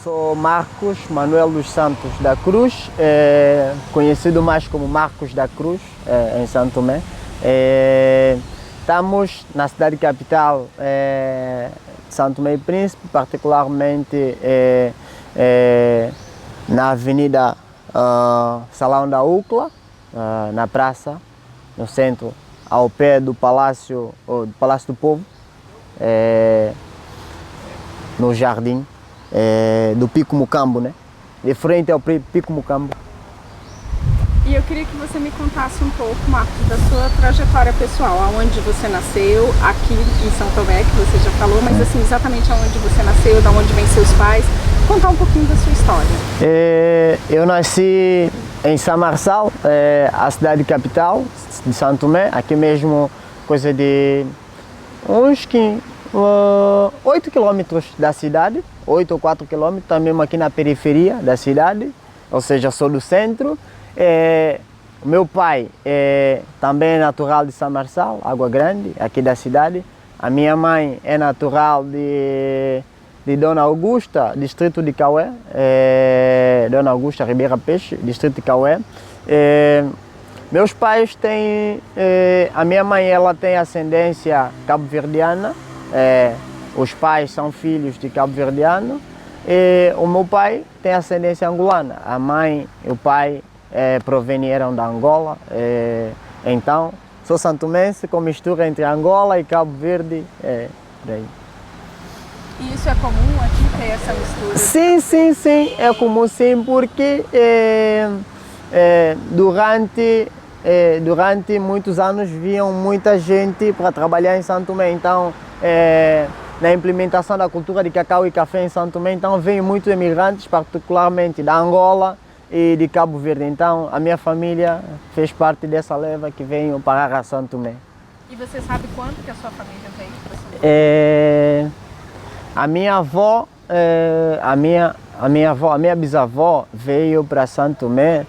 Sou Marcos Manuel dos Santos da Cruz, conhecido mais como Marcos da Cruz, em Santo Tomé. Estamos na cidade capital de Santo Tomé e Príncipe, particularmente na Avenida Salão da UCLA, na praça, no centro, ao pé do Palácio do Povo, no jardim do Pico Mucambo, né? De frente ao Pico Mucambo. E eu queria que você me contasse um pouco, Marcos, da sua trajetória pessoal, aonde você nasceu, aqui em São Tomé, que você já falou, mas assim, exatamente aonde você nasceu, de onde vêm seus pais, contar um pouquinho da sua história. Eu nasci em São Marçal, a cidade capital de São Tomé, aqui mesmo, coisa de uns 8 quilômetros da cidade, 8 ou 4 quilômetros, também aqui na periferia da cidade, ou seja, sou do centro. O meu pai também é natural de São Marçal, Água Grande, aqui da cidade. A minha mãe é natural de Dona Augusta, distrito de Cauê, Dona Augusta Ribeira Peixe, distrito de Cauê. Meus pais têm, a minha mãe ela tem ascendência cabo-verdiana, os pais são filhos de cabo-verdiano, e o meu pai tem ascendência angolana, a mãe e o pai proveniram da Angola, então sou santomense com mistura entre Angola e Cabo Verde, por aí. E isso é comum aqui ter essa mistura? Sim, é comum sim, porque durante muitos anos vinham muita gente para trabalhar em Santo Tomé, então na implementação da cultura de cacau e café em Santo Tomé, então veio muitos imigrantes, particularmente da Angola e de Cabo Verde, então a minha família fez parte dessa leva que veio parar a Santo Tomé. E você sabe quando que a sua família veio para Santo Tomé? A minha avó, a minha bisavó veio para Santo Tomé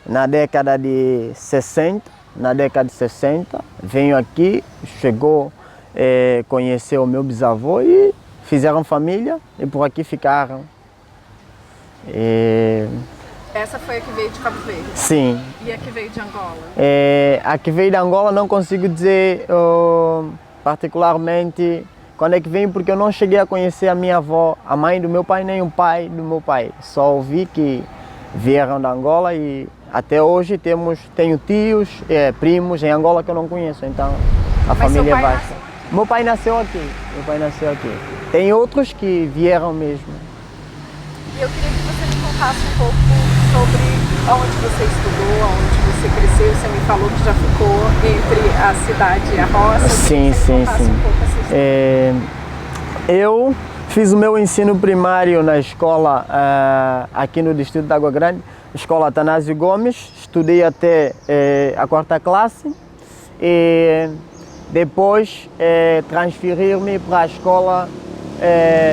na década de 60, veio aqui, chegou, conheceu o meu bisavô e fizeram família e por aqui ficaram. Essa foi a que veio de Cabo Verde? Sim. E a que veio de Angola? A que veio de Angola não consigo dizer particularmente quando é que veio, porque eu não cheguei a conhecer a minha avó, a mãe do meu pai, nem o pai do meu pai. Só ouvi que vieram da Angola e até hoje tenho tios, primos em Angola que eu não conheço, então a família é vasta. Meu pai nasceu aqui. Tem outros que vieram mesmo. E eu queria que você me contasse um pouco sobre onde você estudou, onde você cresceu. Você me falou que já ficou entre a cidade e a roça. Sim. Um pouco essa história. Eu fiz o meu ensino primário na escola aqui no distrito de Água Grande, escola Atanásio Gomes. Estudei até a 4ª classe e depois transferi-me para a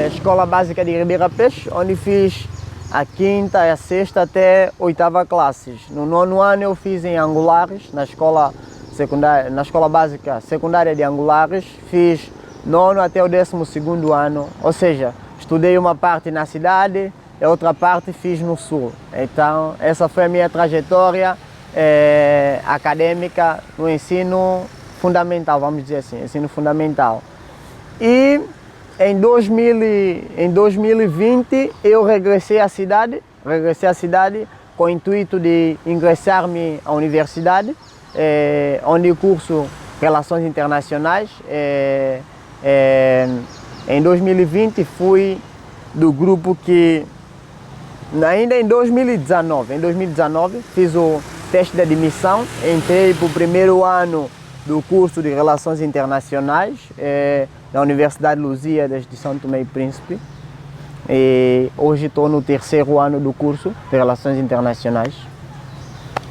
Escola Básica de Ribeira Peixe, onde fiz a 5ª, a 6ª até 8ª classes. No 9º ano eu fiz em Angulares, na escola básica secundária de Angulares, fiz 9º até o 12º ano, ou seja, estudei uma parte na cidade e outra parte fiz no sul. Então essa foi a minha trajetória acadêmica no ensino fundamental, vamos dizer assim, ensino fundamental. E em 2020 eu regressei à cidade com o intuito de ingressar-me à universidade, onde eu curso Relações Internacionais. Em 2020 fui do grupo que, ainda em 2019 fiz o teste de admissão, entrei para o primeiro ano do curso de Relações Internacionais da Universidade Lusíadas de Santo Tomé e Príncipe. E hoje estou no 3º ano do curso de Relações Internacionais.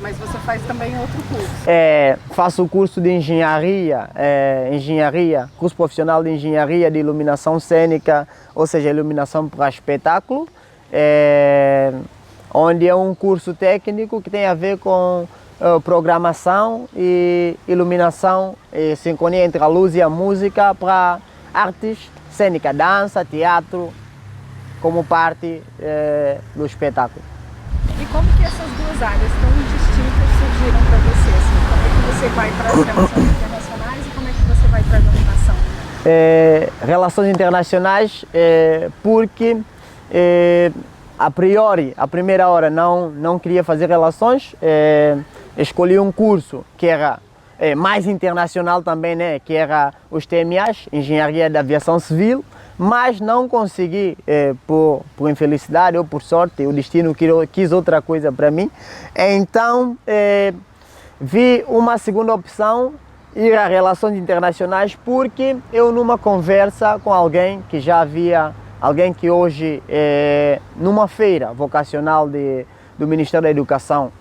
Mas você faz também outro curso? Faço o curso de engenharia, curso profissional de engenharia de iluminação cênica, ou seja, iluminação para espetáculo, onde é um curso técnico que tem a ver com programação e iluminação e sincronia entre a luz e a música para artes cênicas, dança, teatro. como parte do espetáculo. E como que essas duas áreas tão distintas surgiram para você? Assim, como é que você vai para as relações internacionais e como é que você vai para a iluminação? Relações internacionais, porque a priori, a primeira hora não queria fazer relações, escolhi um curso que era mais internacional também, né, que era os TMAs, Engenharia da Aviação Civil, mas não consegui, por infelicidade ou por sorte, o destino quis outra coisa para mim. Então, vi uma segunda opção, ir a Relações Internacionais, porque eu numa conversa com alguém que já havia, alguém que hoje, numa feira vocacional do Ministério da Educação,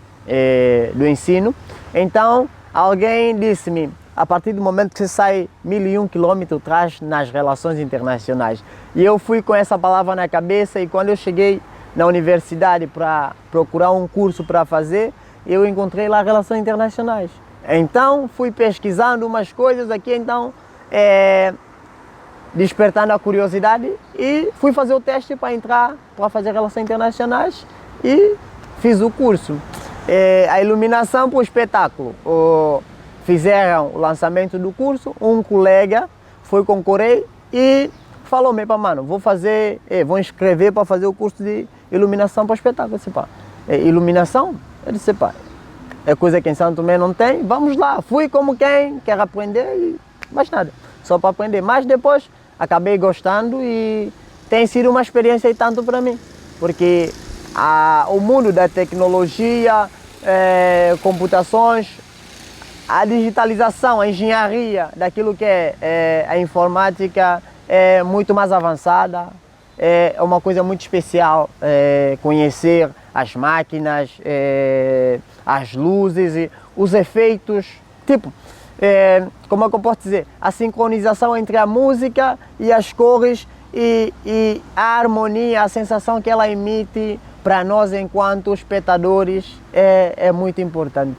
do Ensino, então alguém disse-me, a partir do momento que você sai 1001 quilômetros atrás nas relações internacionais. E eu fui com essa palavra na cabeça e quando eu cheguei na universidade para procurar um curso para fazer, eu encontrei lá relações internacionais. Então fui pesquisando umas coisas aqui, então despertando a curiosidade e fui fazer o teste para entrar para fazer relações internacionais e fiz o curso. A iluminação para o espetáculo. Fizeram o lançamento do curso, um colega foi concorrer e falou-me, mano, vou inscrever para fazer o curso de iluminação para o espetáculo. Eu disse, iluminação? Eu disse, é coisa que em Santo Tomé não tem, vamos lá. Fui como quem quer aprender e mais nada, só para aprender. Mas depois acabei gostando e tem sido uma experiência e tanto para mim, porque o mundo da tecnologia, computações, a digitalização, a engenharia daquilo que é a informática é muito mais avançada, é uma coisa muito especial conhecer as máquinas, as luzes, e os efeitos, tipo, como é que eu posso dizer, a sincronização entre a música e as cores e a harmonia, a sensação que ela emite para nós enquanto espectadores é muito importante.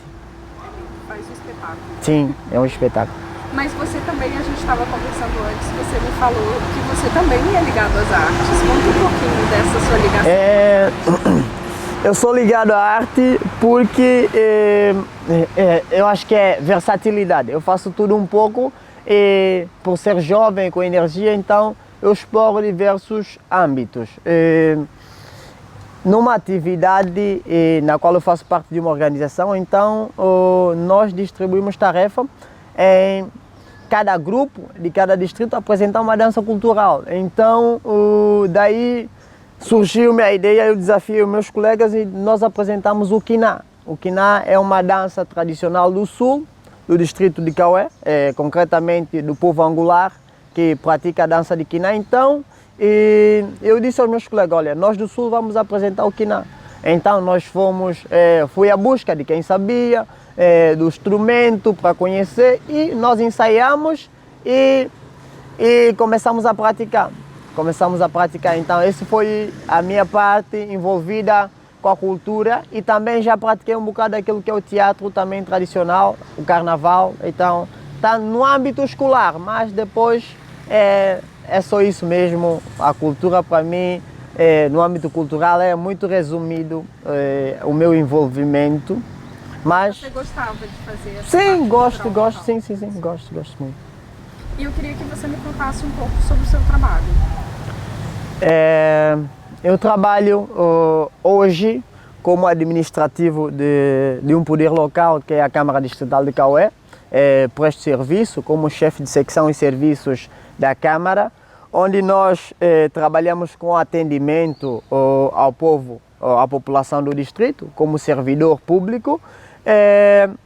Faz um espetáculo. Sim, é um espetáculo. Mas você também, a gente estava conversando antes, você me falou que você também é ligado às artes. Conta um pouquinho dessa sua ligação. Eu sou ligado à arte porque eu acho que é versatilidade. Eu faço tudo um pouco e por ser jovem, com energia, então eu exploro diversos âmbitos. Numa atividade na qual eu faço parte de uma organização, então nós distribuímos tarefa em cada grupo de cada distrito apresentar uma dança cultural. Então daí surgiu-me a ideia, eu desafiei os meus colegas e nós apresentamos o Quiná. O Quiná é uma dança tradicional do sul, do distrito de Cauê, concretamente do povo angular, que pratica a dança de Quiná. Então, eu disse aos meus colegas, olha, nós do sul vamos apresentar o Quiná. Então nós fui à busca de quem sabia, do instrumento para conhecer e nós ensaiamos e começamos a praticar. Então essa foi a minha parte envolvida com a cultura e também já pratiquei um bocado daquilo que é o teatro também tradicional, o carnaval. Então está no âmbito escolar, mas depois é só isso mesmo. A cultura para mim, no âmbito cultural, é muito resumido o meu envolvimento. Mas você gostava de fazer essa sim, parte gosto, sim, gosto muito. E eu queria que você me contasse um pouco sobre o seu trabalho. Eu trabalho hoje como administrativo de um poder local, que é a Câmara Distrital de Cauê. Presto serviço como chefe de secção e serviços da Câmara, onde nós trabalhamos com atendimento ao povo, à população do distrito, como servidor público.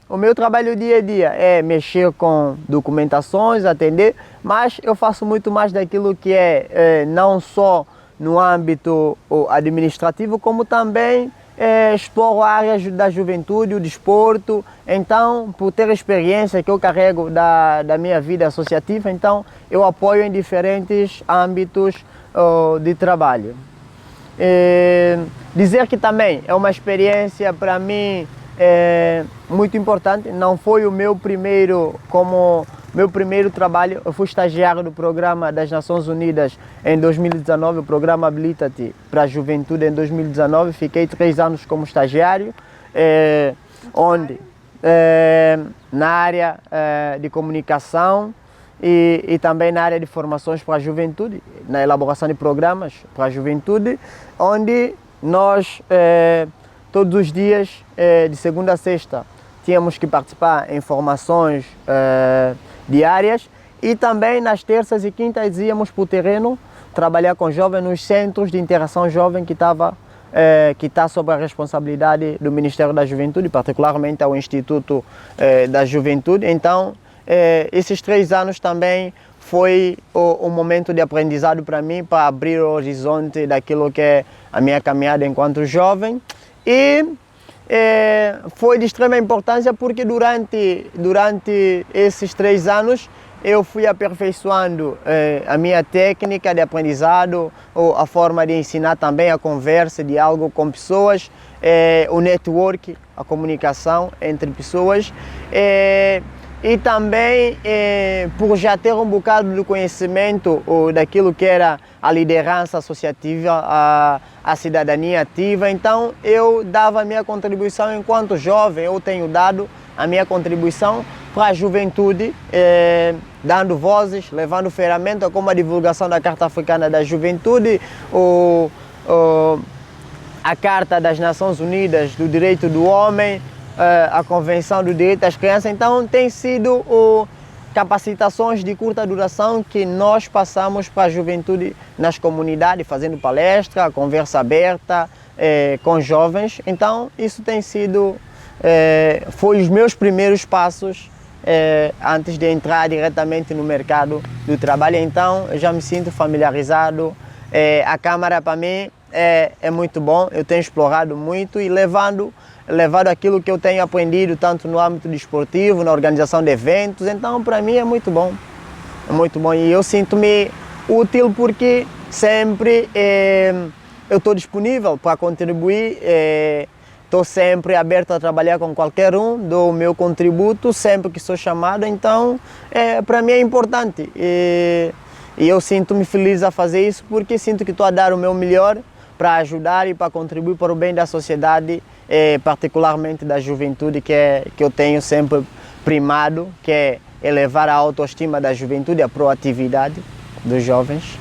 O meu trabalho dia a dia é mexer com documentações, atender, mas eu faço muito mais daquilo que não só no âmbito administrativo, como também exploro áreas da juventude, o desporto. Então, por ter a experiência que eu carrego da minha vida associativa, então eu apoio em diferentes âmbitos de trabalho. Dizer que também é uma experiência para mim muito importante. Não foi o meu primeiro como meu primeiro trabalho, eu fui estagiário do programa das Nações Unidas em 2019, o programa Habilita-te para a Juventude em 2019. Fiquei 3 anos como estagiário, na área de comunicação e também na área de formações para a juventude, na elaboração de programas para a juventude, onde nós todos os dias, de segunda a sexta, tínhamos que participar em formações diárias e também nas terças e quintas íamos para o terreno trabalhar com jovens nos centros de interação jovem que está sob a responsabilidade do Ministério da Juventude, particularmente ao Instituto da Juventude. Então, esses 3 anos também foi um momento de aprendizado para mim, para abrir o horizonte daquilo que é a minha caminhada enquanto jovem. E foi de extrema importância porque durante esses 3 anos eu fui aperfeiçoando a minha técnica de aprendizado, a forma de ensinar também, a conversa, diálogo com pessoas, o network, a comunicação entre pessoas. E também por já ter um bocado de conhecimento daquilo que era a liderança associativa, a cidadania ativa, então eu dava a minha contribuição enquanto jovem, eu tenho dado a minha contribuição para a juventude, dando vozes, levando ferramentas como a divulgação da Carta Africana da Juventude, a Carta das Nações Unidas do Direito do Homem, a Convenção do Direito das Crianças. Então tem sido capacitações de curta duração que nós passamos para a juventude nas comunidades, fazendo palestra, conversa aberta com jovens. Então isso tem sido, foi os meus primeiros passos antes de entrar diretamente no mercado do trabalho. Então eu já me sinto familiarizado. A Câmara para mim é muito bom, eu tenho explorado muito e levado aquilo que eu tenho aprendido tanto no âmbito desportivo, na organização de eventos. Então para mim é muito bom e eu sinto-me útil porque sempre eu estou disponível para contribuir, estou sempre aberto a trabalhar com qualquer um, dou o meu contributo sempre que sou chamado. Então para mim é importante e eu sinto-me feliz a fazer isso porque sinto que estou a dar o meu melhor para ajudar e para contribuir para o bem da sociedade, particularmente da juventude, que eu tenho sempre primado, que é elevar a autoestima da juventude, a proatividade dos jovens.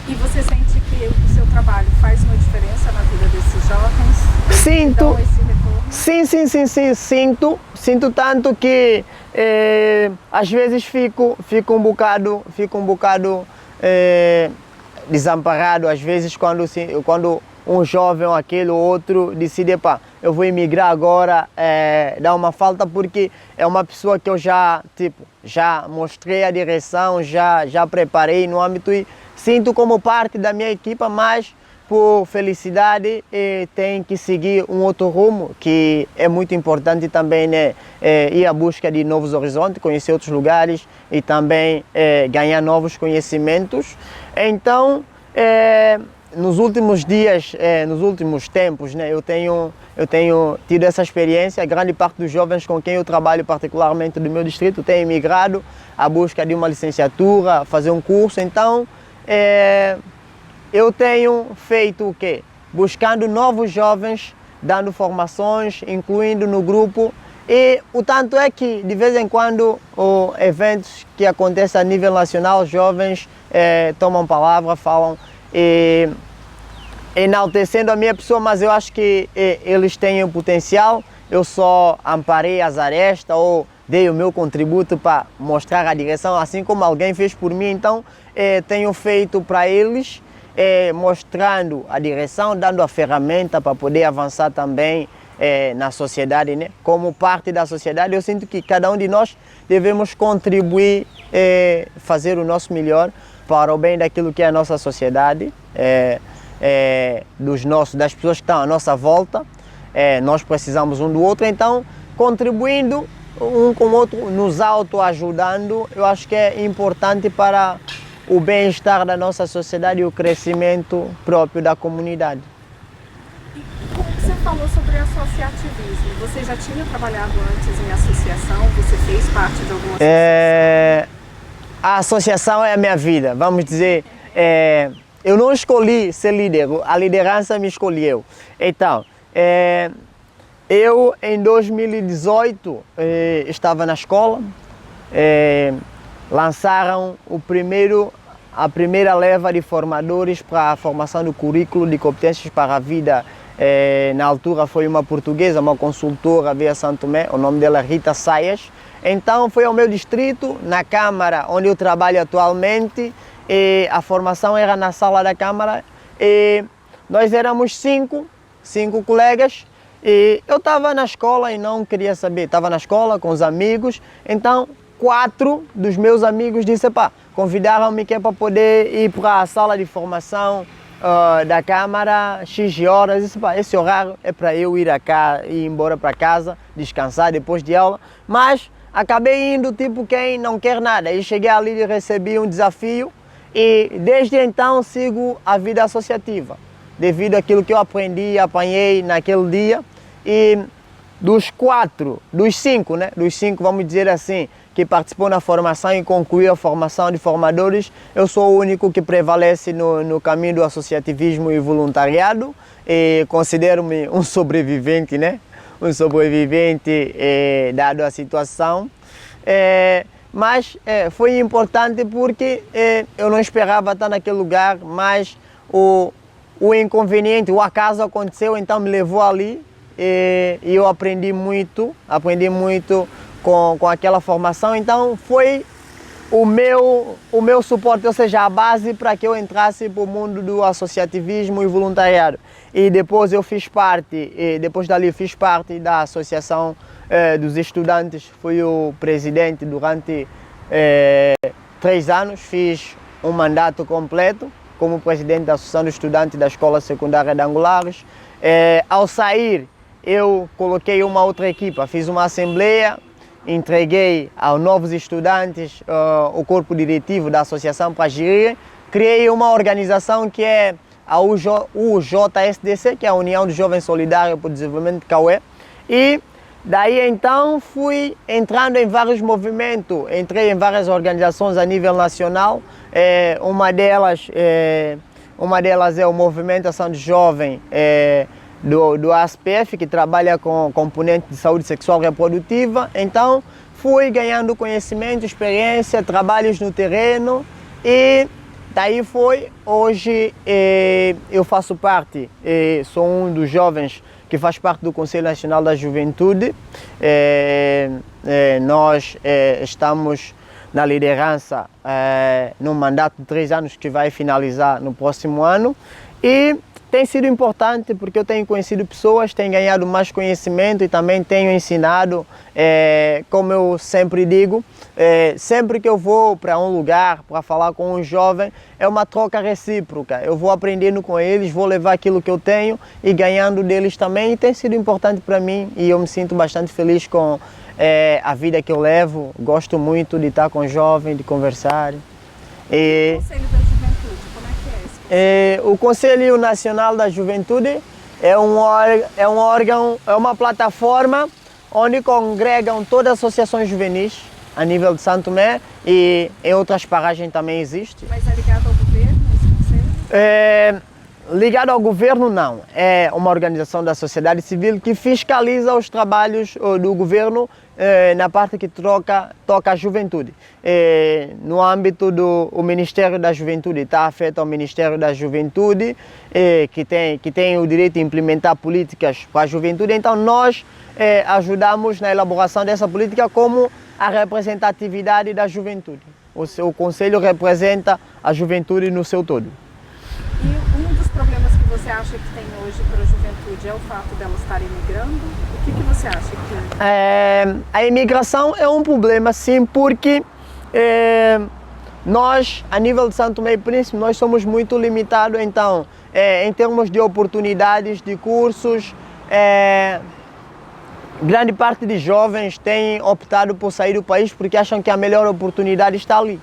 E você sente que o seu trabalho faz uma diferença na vida desses jovens? Sinto. Esse retorno? Sim, sinto tanto que às vezes fico um bocado desamparado, às vezes quando um jovem ou aquele ou outro decide, eu vou emigrar agora, dá uma falta porque é uma pessoa que eu já mostrei a direção, já preparei no âmbito e sinto como parte da minha equipa, mas por felicidade tem que seguir um outro rumo que é muito importante também, né? Ir à busca de novos horizontes, conhecer outros lugares e também ganhar novos conhecimentos. Então, nos últimos dias, nos últimos tempos, né, eu tenho tido essa experiência. Grande parte dos jovens com quem eu trabalho, particularmente do meu distrito, tem emigrado à busca de uma licenciatura, fazer um curso. Então, eu tenho feito o quê? Buscando novos jovens, dando formações, incluindo no grupo. E o tanto é que, de vez em quando, eventos que acontecem a nível nacional, jovens tomam palavra, falam, enaltecendo a minha pessoa, mas eu acho que eles têm o potencial. Eu só amparei as arestas ou dei o meu contributo para mostrar a direção, assim como alguém fez por mim. Então, tenho feito para eles, mostrando a direção, dando a ferramenta para poder avançar também na sociedade, né? Como parte da sociedade, eu sinto que cada um de nós devemos contribuir, fazer o nosso melhor para o bem daquilo que é a nossa sociedade, das pessoas que estão à nossa volta. Nós precisamos um do outro, então contribuindo um com o outro, nos autoajudando, eu acho que é importante para o bem-estar da nossa sociedade e o crescimento próprio da comunidade. Você falou sobre associativismo. Você já tinha trabalhado antes em associação? Você fez parte de alguma associação? a associação é a minha vida, vamos dizer. Eu não escolhi ser líder, a liderança me escolheu. Então, eu em 2018 estava na escola, lançaram a primeira leva de formadores para a formação do currículo de competências para a vida. Na altura foi uma portuguesa, uma consultora, veio a Santo Tomé, o nome dela é Rita Saias. Então foi ao meu distrito, na Câmara onde eu trabalho atualmente, e a formação era na sala da Câmara, e nós éramos cinco colegas, e eu estava na escola e não queria saber, estava na escola com os amigos, então 4 dos meus amigos disseram, convidaram-me que é para poder ir para a sala de formação da Câmara, X horas, disse, esse horário é para eu ir embora para casa, descansar depois de aula, mas acabei indo tipo quem não quer nada, e cheguei ali e recebi um desafio, e desde então sigo a vida associativa, devido àquilo que eu apanhei naquele dia, e dos 5, vamos dizer assim, que participou na formação e concluiu a formação de formadores, eu sou o único que prevalece no caminho do associativismo e voluntariado, e considero-me um sobrevivente, um sobrevivente dado a situação. Mas foi importante porque eu não esperava estar naquele lugar, mas o inconveniente, o acaso aconteceu, então me levou ali, e eu aprendi muito com aquela formação, então foi o meu suporte, ou seja, a base para que eu entrasse para o mundo do associativismo e voluntariado. E depois depois dali fiz parte da Associação dos Estudantes, fui o presidente durante 3 anos, fiz um mandato completo como presidente da Associação dos Estudantes da Escola Secundária de Angulares. Ao sair, eu coloquei uma outra equipa, fiz uma assembleia, entreguei aos novos estudantes o corpo diretivo da associação para gerir, criei uma organização que é a UJSDC, que é a União dos Jovens Solidários para o Desenvolvimento de Cauê, e daí então fui entrando em vários movimentos, entrei em várias organizações a nível nacional, uma delas é o Movimento Ação de Jovem do ASPF, que trabalha com componente de saúde sexual e reprodutiva. Então fui ganhando conhecimento, experiência, trabalhos no terreno, e daí hoje eu faço parte, sou um dos jovens que faz parte do Conselho Nacional da Juventude. Nós estamos na liderança num mandato de 3 anos que vai finalizar no próximo ano, e tem sido importante porque eu tenho conhecido pessoas, tenho ganhado mais conhecimento e também tenho ensinado, como eu sempre digo, sempre que eu vou para um lugar para falar com um jovem, é uma troca recíproca. Eu vou aprendendo com eles, vou levar aquilo que eu tenho e ganhando deles também, e tem sido importante para mim, e eu me sinto bastante feliz com a vida que eu levo. Gosto muito de estar com jovens, de conversar. E o Conselho da Juventude, como é que é esse? O Conselho Nacional da Juventude é um órgão, é uma plataforma onde congregam todas as associações juvenis a nível de Santo Tomé, e em outras paragens também existe. Mas é ligado ao governo, esse conselho? Ligado ao governo, não. É uma organização da sociedade civil que fiscaliza os trabalhos do governo na parte que toca a juventude. No âmbito do Ministério da Juventude, está afeto ao Ministério da Juventude, que tem o direito de implementar políticas para a juventude. Então nós ajudamos na elaboração dessa política como a representatividade da juventude. O Conselho representa a juventude no seu todo. E um dos problemas que você acha que tem hoje para a juventude é o fato delas estarem migrando? O que você acha que é? A imigração é um problema, sim, porque nós, a nível de Santo Tomé e Príncipe, nós somos muito limitados. Então, em termos de oportunidades, de cursos, grande parte de jovens tem optado por sair do país porque acham que a melhor oportunidade está ali.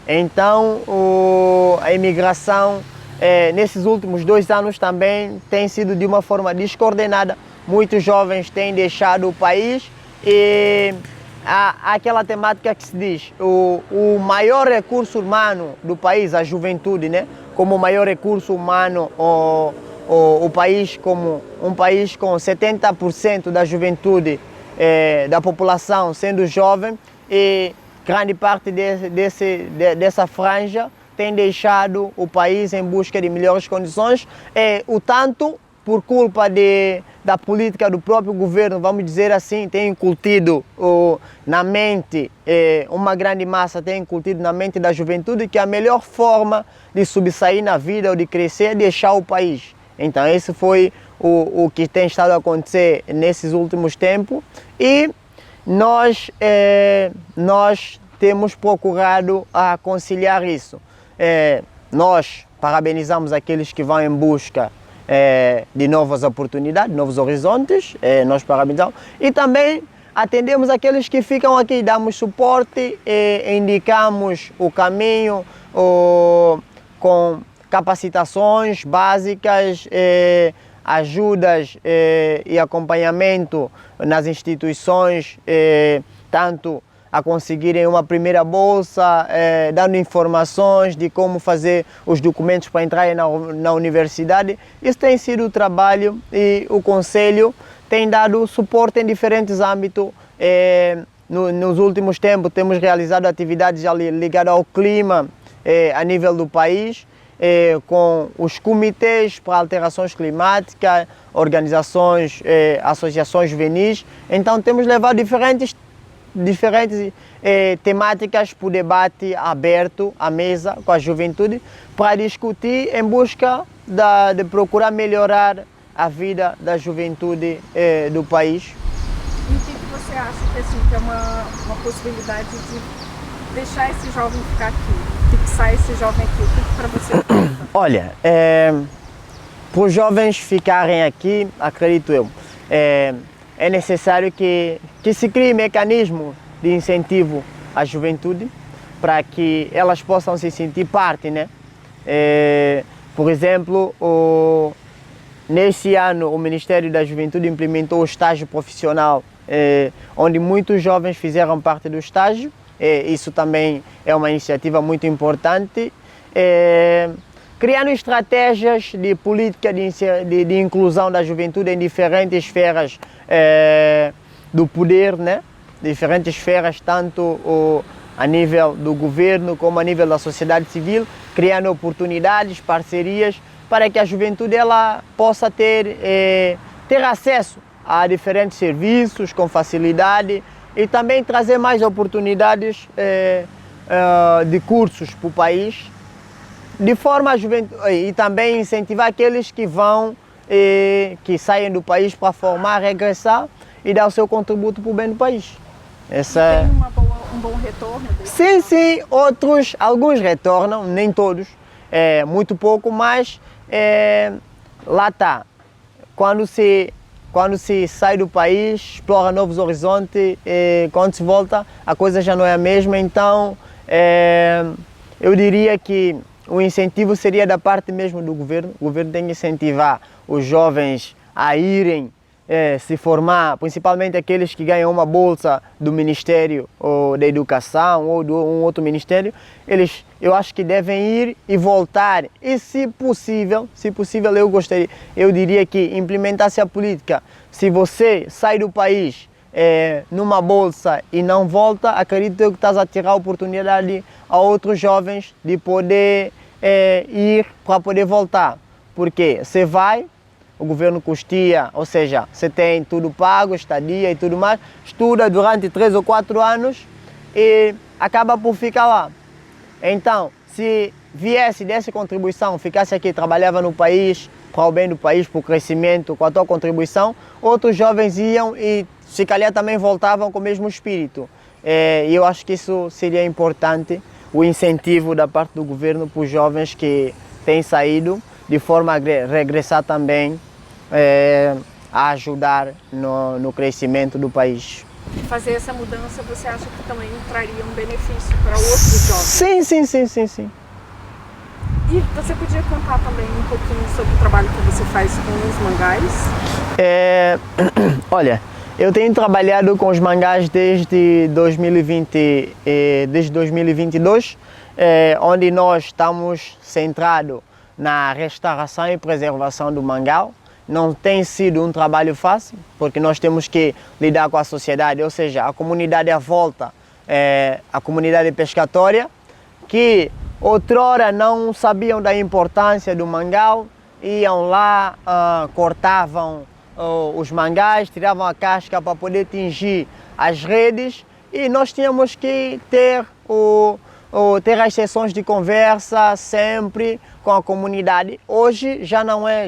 Então, a imigração nesses últimos 2 anos também tem sido de uma forma descoordenada. Muitos jovens têm deixado o país, e há aquela temática que se diz o maior recurso humano do país, a juventude, né? Como o maior recurso humano, o país como um país com 70% da juventude da população sendo jovem, e grande parte dessa franja tem deixado o país em busca de melhores condições, o tanto por culpa da política do próprio governo, vamos dizer assim, tem incutido na mente, uma grande massa tem incutido na mente da juventude que a melhor forma de subsair na vida ou de crescer é deixar o país. Então esse foi o que tem estado a acontecer nesses últimos tempos, e nós temos procurado a conciliar isso. Nós parabenizamos aqueles que vão em busca de novas oportunidades, novos horizontes, nós parabenizamos, e também atendemos aqueles que ficam aqui, damos suporte, indicamos o caminho com capacitações básicas, ajudas e acompanhamento nas instituições, tanto a conseguirem uma primeira bolsa, dando informações de como fazer os documentos para entrarem na universidade. Isso tem sido o trabalho, e o Conselho tem dado suporte em diferentes âmbitos. Nos últimos tempos temos realizado atividades ligadas ao clima a nível do país, com os comitês para alterações climáticas, organizações, associações juvenis. Então temos levado diferentes temáticas para o debate aberto à mesa com a juventude, para discutir em busca de procurar melhorar a vida da juventude do país. E o que você acha que, assim, que é uma possibilidade de deixar esse jovem ficar aqui, fixar esse jovem aqui? O que para você conta? Olha, para os jovens ficarem aqui, acredito eu, é necessário que se crie mecanismo de incentivo à juventude para que elas possam se sentir parte, né? Por exemplo, nesse ano o Ministério da Juventude implementou o estágio profissional, onde muitos jovens fizeram parte do estágio. Isso também é uma iniciativa muito importante. Criando estratégias de política de inclusão da juventude em diferentes esferas do poder, né? Diferentes esferas, tanto a nível do governo como a nível da sociedade civil, criando oportunidades, parcerias, para que a juventude ela possa ter acesso a diferentes serviços com facilidade, e também trazer mais oportunidades de cursos para o país, de forma a juventude, e também incentivar aqueles que vão, que saem do país para formar, regressar e dar o seu contributo para o bem do país. Tem um bom retorno? Sim, alguns retornam, nem todos, muito pouco, mas lá está. Quando se sai do país, explora novos horizontes, quando se volta, a coisa já não é a mesma. Então, eu diria que o incentivo seria da parte mesmo do governo. O governo tem que incentivar os jovens a irem se formar, principalmente aqueles que ganham uma bolsa do Ministério da Educação ou de um outro ministério. Eu acho que devem ir e voltar, e se possível, eu diria que implementasse a política. Se você sai do país numa bolsa e não volta, acredito que estás a tirar a oportunidade a outros jovens de poder ir para poder voltar. Porque você vai, o governo custeia, ou seja, você tem tudo pago, estadia e tudo mais, estuda durante 3 ou 4 anos e acaba por ficar lá. Então, se desse contribuição, ficasse aqui, trabalhava no país, para o bem do país, para o crescimento, com a tua contribuição, outros jovens iam e se calhar também voltavam com o mesmo espírito. E eu acho que isso seria importante, o incentivo da parte do governo para os jovens que têm saído, de forma a regressar também, a ajudar no crescimento do país. Fazer essa mudança, você acha que também traria um benefício para outros jovens? Sim. E você podia contar também um pouquinho sobre o trabalho que você faz com os mangás? Olha, Eu tenho trabalhado com os mangás desde 2020, desde 2022, onde nós estamos centrados na restauração e preservação do mangal. Não tem sido um trabalho fácil, porque nós temos que lidar com a sociedade, ou seja, a comunidade à volta, a comunidade pescatória, que outrora não sabiam da importância do mangal, iam lá, cortavam os mangás, tiravam a casca para poder tingir as redes, e nós tínhamos que ter as sessões de conversa sempre com a comunidade. Hoje já não é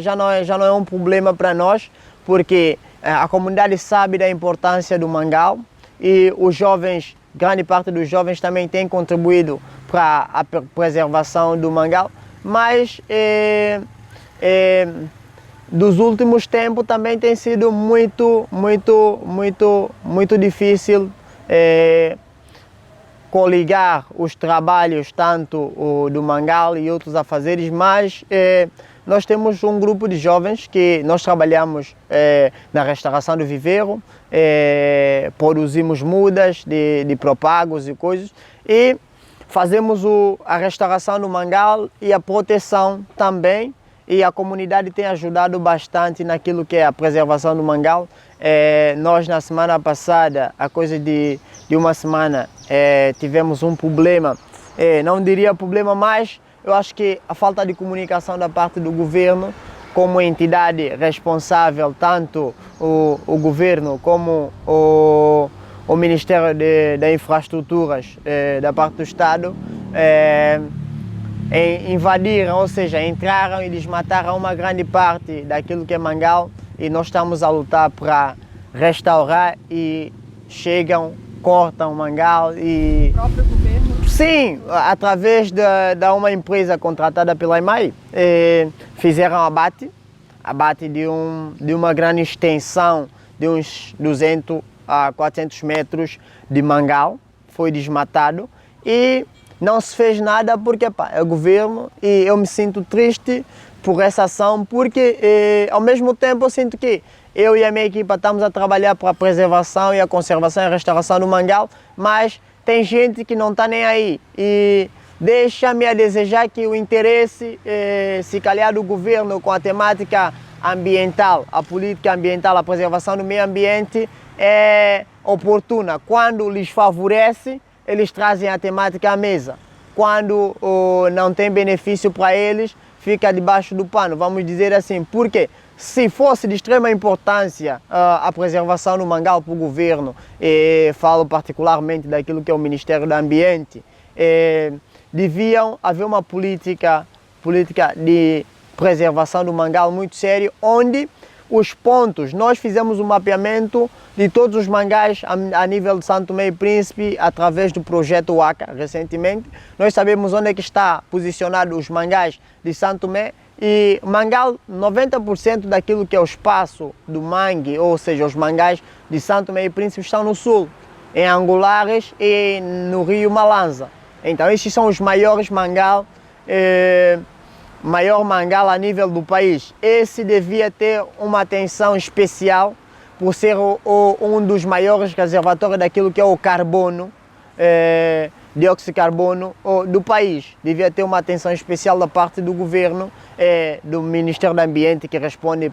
um problema para nós, porque a comunidade sabe da importância do mangal e os jovens, grande parte dos jovens também tem contribuído para a preservação do mangal, mas dos últimos tempos também tem sido muito difícil coligar os trabalhos, tanto do mangal e outros afazeres, mas nós temos um grupo de jovens que nós trabalhamos na restauração do viveiro, produzimos mudas de propagos e coisas, e fazemos a restauração do mangal e a proteção também, e a comunidade tem ajudado bastante naquilo que é a preservação do mangal. Nós na semana passada, a coisa de uma semana, tivemos um problema, não diria problema, mas eu acho que a falta de comunicação da parte do governo, como entidade responsável, tanto o governo como o Ministério da Infraestruturas da parte do Estado, invadiram, ou seja, entraram e desmataram uma grande parte daquilo que é mangal, e nós estamos a lutar para restaurar, e chegam, cortam o mangal e... O próprio governo? Sim, através de uma empresa contratada pela IMAI, fizeram abate de uma grande extensão de uns 200 a 400 metros de mangal, foi desmatado, e não se fez nada porque é o governo, e eu me sinto triste por essa ação, porque ao mesmo tempo eu sinto que eu e a minha equipa estamos a trabalhar para a preservação e a conservação e a restauração do mangal, mas tem gente que não está nem aí, e deixa-me a desejar que o interesse, se calhar do governo com a temática ambiental, a política ambiental, a preservação do meio ambiente é oportuna. Quando lhes favorece, eles trazem a temática à mesa. Quando não tem benefício para eles, fica debaixo do pano, vamos dizer assim. Porque se fosse de extrema importância a preservação do mangal para o governo, falo particularmente daquilo que é o Ministério do Ambiente, deviam haver uma política de preservação do mangal muito séria, onde os pontos, nós fizemos um mapeamento de todos os mangais a nível de Santo Tomé e Príncipe através do projeto WACA, recentemente. Nós sabemos onde é que está posicionado os mangais de Santo Tomé, e mangal, 90% daquilo que é o espaço do mangue, ou seja, os mangais de Santo Tomé e Príncipe, estão no sul, em Angulares e no Rio Malanza. Então estes são os maiores maior mangal a nível do país. Esse devia ter uma atenção especial por ser um dos maiores reservatórios daquilo que é o carbono, dióxido de carbono do país. Devia ter uma atenção especial da parte do governo, do Ministério do Ambiente, que responde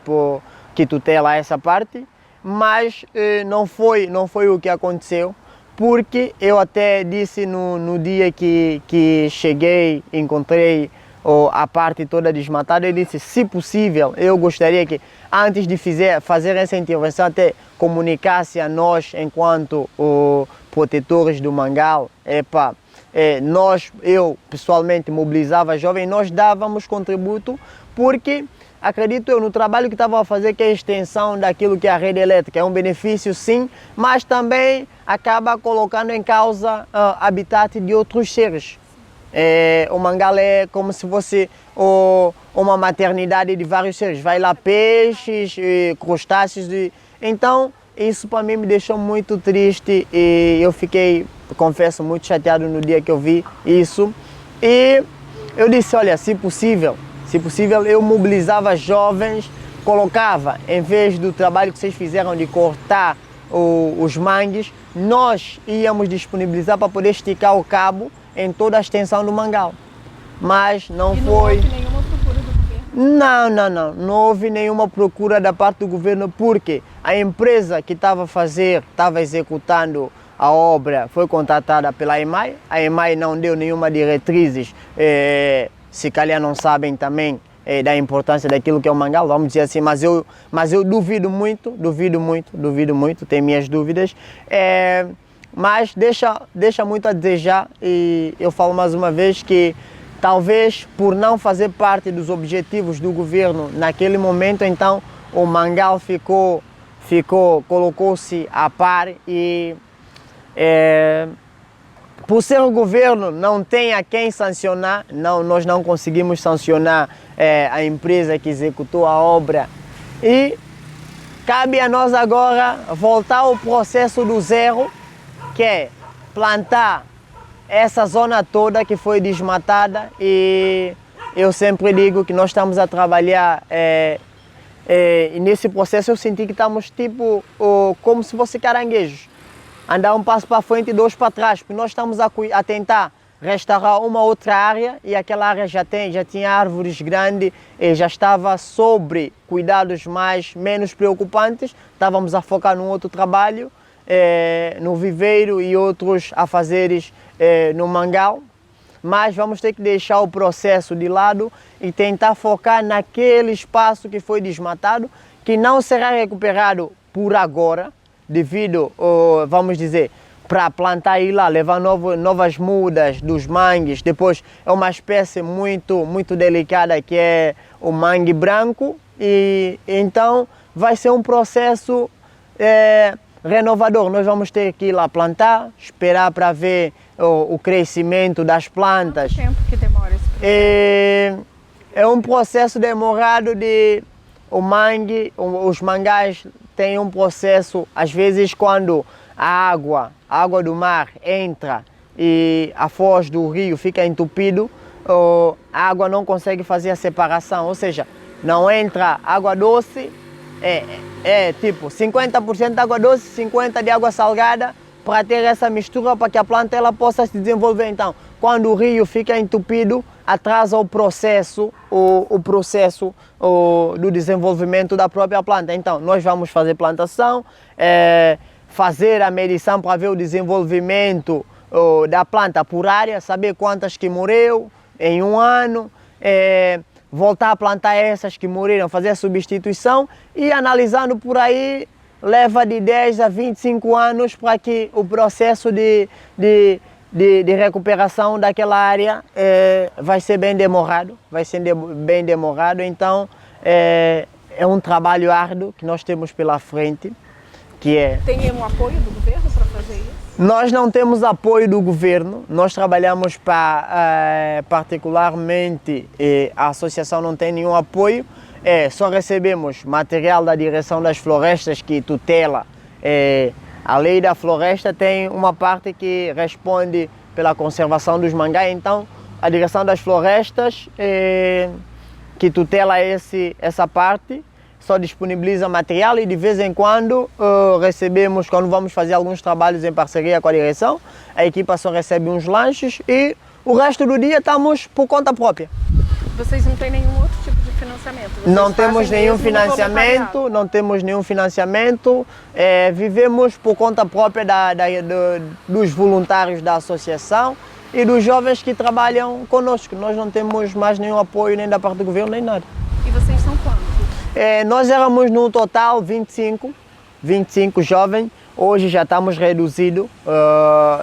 que tutela essa parte, mas não foi o que aconteceu, porque eu até disse no dia que cheguei, encontrei a parte toda desmatada, eu disse, se possível, eu gostaria que antes de fazer essa intervenção até comunicasse a nós, enquanto protetores do mangal, eu pessoalmente mobilizava jovens, nós dávamos contributo, porque acredito eu no trabalho que estava a fazer, que é a extensão daquilo que é a rede elétrica, é um benefício sim, mas também acaba colocando em causa habitat de outros seres. O mangal é como se fosse uma maternidade de vários seres, vai lá peixes, crustáceos, então isso para mim me deixou muito triste, e eu fiquei, confesso, muito chateado no dia que eu vi isso, e eu disse, olha, se possível eu mobilizava jovens, colocava, em vez do trabalho que vocês fizeram de cortar os mangues, nós íamos disponibilizar para poder esticar o cabo em toda a extensão do mangal. Mas não E não foi... houve nenhuma procura do governo? Não houve nenhuma procura da parte do governo, porque a empresa que estava executando a obra foi contratada pela EMAI. A EMAI não deu nenhuma diretrizes, se calhar não sabem também da importância daquilo que é o mangal, vamos dizer assim, mas eu duvido muito, tenho minhas dúvidas, mas deixa muito a desejar, e eu falo mais uma vez que talvez por não fazer parte dos objetivos do governo naquele momento, então o mangal colocou-se a par e por ser o governo não tem a quem sancionar, nós não conseguimos sancionar a empresa que executou a obra, e cabe a nós agora voltar ao processo do zero, que é plantar essa zona toda que foi desmatada. E eu sempre digo que nós estamos a trabalhar e nesse processo eu senti que estamos tipo como se fosse caranguejos, andar um passo para frente e dois para trás, porque nós estamos a tentar restaurar uma outra área, e aquela área já tinha árvores grandes e já estava sobre cuidados menos preocupantes. Estávamos a focar num outro trabalho, no viveiro, e outros afazeres no mangal, mas vamos ter que deixar o processo de lado e tentar focar naquele espaço que foi desmatado, que não será recuperado por agora, devido, vamos dizer, para plantar aí lá, levar novas mudas dos mangues. Depois é uma espécie muito delicada, que é o mangue branco, e então vai ser um processo renovador. Nós vamos ter que ir lá plantar, esperar para ver o crescimento das plantas. Quanto tempo que demora esse processo? É um processo demorado os mangás têm um processo, às vezes quando a água do mar entra e a foz do rio fica entupido, a água não consegue fazer a separação, ou seja, não entra água doce, tipo 50% de água doce, 50% de água salgada, para ter essa mistura, para que a planta ela possa se desenvolver. Então, quando o rio fica entupido, atrasa o processo do desenvolvimento da própria planta. Então, nós vamos fazer plantação, fazer a medição para ver o desenvolvimento da planta por área, saber quantas que morreu em um ano, voltar a plantar essas que morreram, fazer a substituição, e analisando por aí, leva de 10 a 25 anos para que o processo de recuperação daquela área vai ser bem demorado, então é um trabalho árduo que nós temos pela frente. Tem um apoio do governo para fazer isso? Nós não temos apoio do governo, nós trabalhamos particularmente, a associação não tem nenhum apoio, só recebemos material da Direção das Florestas, que tutela a lei da floresta, tem uma parte que responde pela conservação dos mangás, então a Direção das Florestas que tutela essa parte, só disponibiliza material, e de vez em quando recebemos, quando vamos fazer alguns trabalhos em parceria com a direção, a equipa só recebe uns lanches, e o resto do dia estamos por conta própria. Vocês não têm nenhum outro tipo de financiamento? Não temos nenhum financiamento, vivemos por conta própria dos voluntários da associação e dos jovens que trabalham conosco. Nós não temos mais nenhum apoio, nem da parte do governo, nem nada. E vocês são quantos? Nós éramos no total 25 jovens, hoje já estamos reduzidos,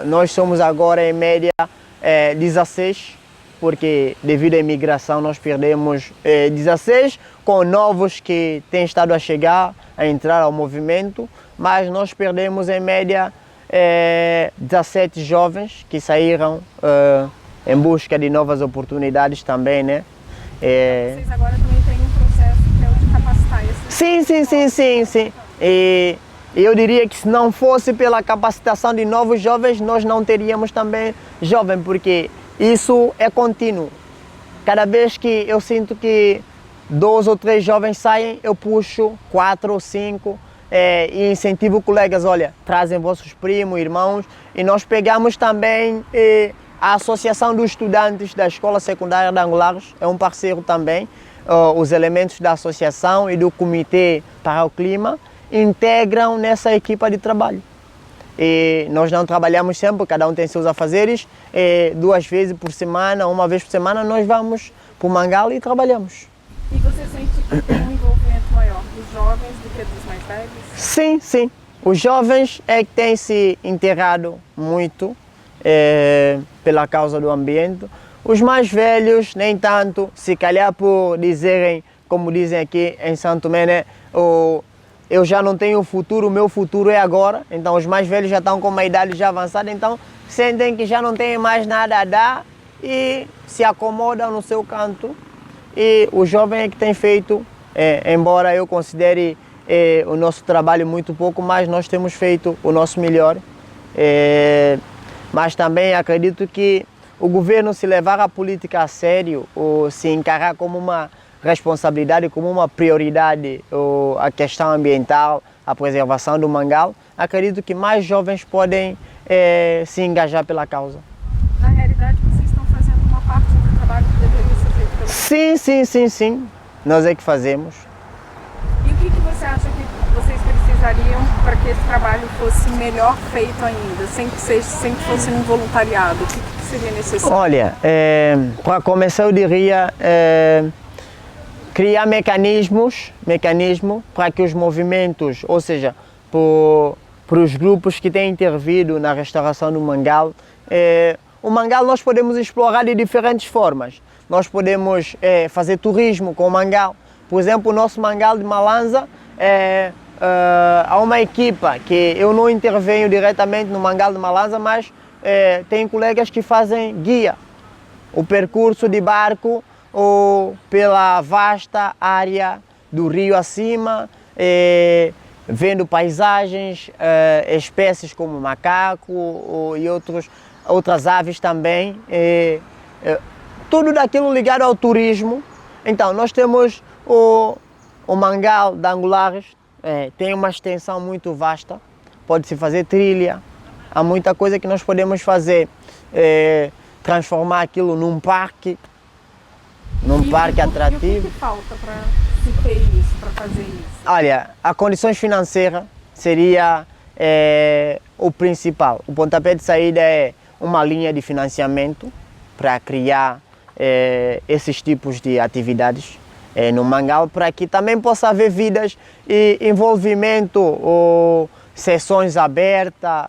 nós somos agora em média 16, porque devido à imigração nós perdemos 16, com novos que têm estado a chegar, a entrar ao movimento, mas nós perdemos em média 17 jovens que saíram em busca de novas oportunidades também, né? Vocês agora também têm um processo que é o de capacitar esses... Sim. E eu diria que se não fosse pela capacitação de novos jovens, nós não teríamos também jovem, porque isso é contínuo. Cada vez que eu sinto que 2 ou 3 jovens saem, eu puxo 4 ou 5. e incentivo colegas, olha, trazem vossos primos, irmãos, e nós pegamos também a Associação dos Estudantes da Escola Secundária de Angulares, é um parceiro também, os elementos da associação e do Comitê para o Clima integram nessa equipa de trabalho. E nós não trabalhamos sempre, cada um tem seus afazeres, 2 vezes por semana, 1 vez por semana, nós vamos para o Mangal e trabalhamos. E você sente que tem um envolvimento maior dos jovens do que dos mais velhos? Sim, sim. Os jovens é que têm se integrado muito pela causa do ambiente. Os mais velhos, nem tanto, se calhar por dizerem, como dizem aqui em Santo Tomé, né, eu já não tenho futuro, o meu futuro é agora. Então os mais velhos já estão com uma idade já avançada, então sentem que já não têm mais nada a dar e se acomodam no seu canto. E o jovem é que tem feito, embora eu considere o nosso trabalho muito pouco, mas nós temos feito o nosso melhor. Mas também acredito que o governo, se levar a política a sério, ou se encarar como uma responsabilidade, como uma prioridade, a questão ambiental, a preservação do Mangal, acredito que mais jovens podem se engajar pela causa. Na realidade, vocês estão fazendo uma parte do trabalho que deveria ser feito pelo Sim. Nós é que fazemos. E o que você acha que vocês precisariam para que esse trabalho fosse melhor feito ainda, sem que fosse um voluntariado? O que seria necessário? Olha, para começar eu diria criar mecanismo para que os movimentos, ou seja, para os grupos que têm intervido na restauração do Mangal, o Mangal nós podemos explorar de diferentes formas. Nós podemos fazer turismo com o Mangal. Por exemplo, o nosso Mangal de Malanza, há uma equipa que eu não intervenho diretamente no Mangal de Malanza, mas tem colegas que fazem guia, o percurso de barco pela vasta área do rio acima, vendo paisagens, espécies como macaco e outras aves também, tudo daquilo ligado ao turismo. Então nós temos o Mangal de Angulares, tem uma extensão muito vasta, pode-se fazer trilha, há muita coisa que nós podemos fazer, transformar aquilo num parque atrativo. O que falta para se ter isso, para fazer isso? Olha, as condições financeiras seria o principal. O pontapé de saída é uma linha de financiamento para criar esses tipos de atividades no Mangal, para que também possa haver vidas e envolvimento, ou sessões abertas,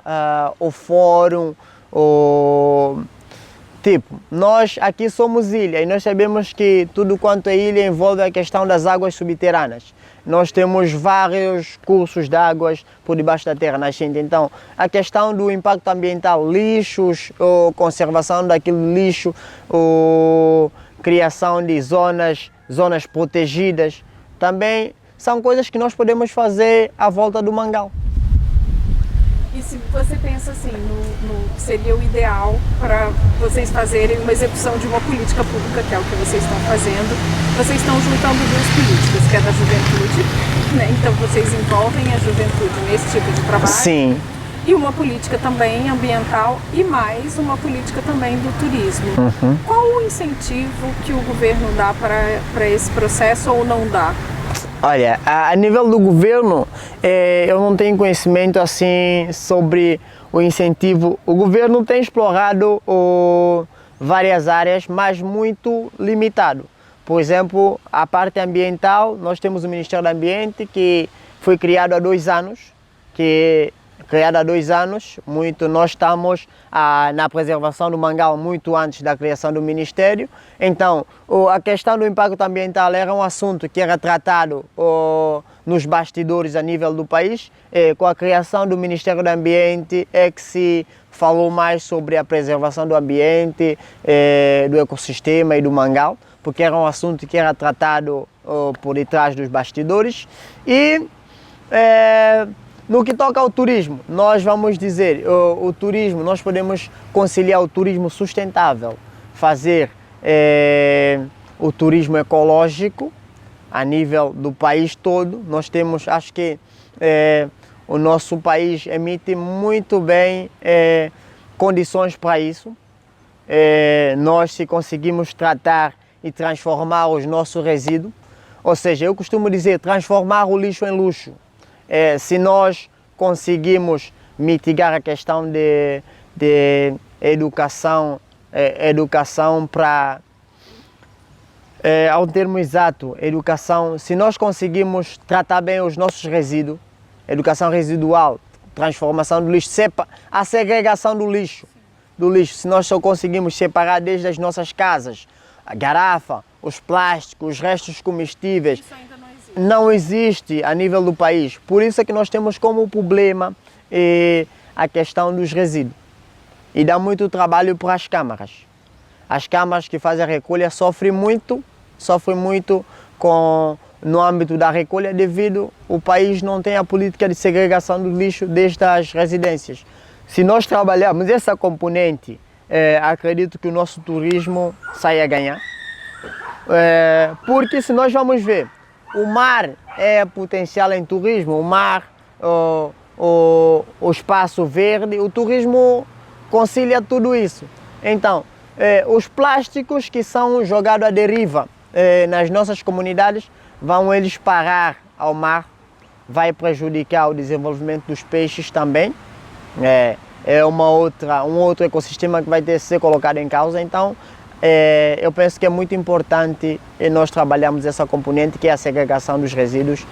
o fórum, tipo, nós aqui somos ilha e nós sabemos que tudo quanto é ilha envolve a questão das águas subterrâneas. Nós temos vários cursos de águas por debaixo da terra nascente, então a questão do impacto ambiental, lixos, conservação daquele lixo, criação de zonas protegidas, também são coisas que nós podemos fazer à volta do Mangal. E se você pensa assim, seria o ideal para vocês fazerem uma execução de uma política pública, que é o que vocês estão fazendo, vocês estão juntando 2 políticas, que é da juventude, né? Então vocês envolvem a juventude nesse tipo de trabalho. Sim. E uma política também ambiental e mais uma política também do turismo. Uhum. Qual o incentivo que o governo dá para esse processo ou não dá? Olha, a nível do governo, eu não tenho conhecimento assim sobre o incentivo. O governo tem explorado várias áreas, mas muito limitado. Por exemplo, a parte ambiental, nós temos o Ministério do Ambiente, que foi criado há 2 anos, nós estamos na preservação do Mangal muito antes da criação do Ministério. Então, a questão do impacto ambiental era um assunto que era tratado nos bastidores a nível do país. Com a criação do Ministério do Ambiente é que se falou mais sobre a preservação do ambiente, do ecossistema e do Mangal, porque era um assunto que era tratado por detrás dos bastidores. E no que toca ao turismo, nós vamos dizer, o turismo, nós podemos conciliar o turismo sustentável, fazer o turismo ecológico a nível do país todo. Nós temos, acho que o nosso país emite muito bem condições para isso. Nós, se conseguimos tratar e transformar os nossos resíduos, ou seja, eu costumo dizer, transformar o lixo em luxo. Se nós conseguimos mitigar a questão de educação para, ao termo exato, educação, se nós conseguimos tratar bem os nossos resíduos, educação residual, transformação do lixo, a segregação do lixo, se nós só conseguimos separar desde as nossas casas, a garrafa, os plásticos, os restos comestíveis, Isso ainda não existe. Não existe a nível do país. Por isso é que nós temos como problema a questão dos resíduos. E dá muito trabalho para as câmaras. As câmaras que fazem a recolha sofrem muito no âmbito da recolha devido ao país não tem a política de segregação do lixo desde as residências. Se nós trabalharmos essa componente, acredito que o nosso turismo sai a ganhar. Porque se nós vamos ver, o mar é potencial em turismo, o mar, o espaço verde, o turismo concilia tudo isso. Então, os plásticos que são jogados à deriva nas nossas comunidades, vão eles parar ao mar, vai prejudicar o desenvolvimento dos peixes também. Um outro ecossistema que vai ter que ser colocado em causa. Então, eu penso que é muito importante nós trabalharmos essa componente que é a segregação dos resíduos.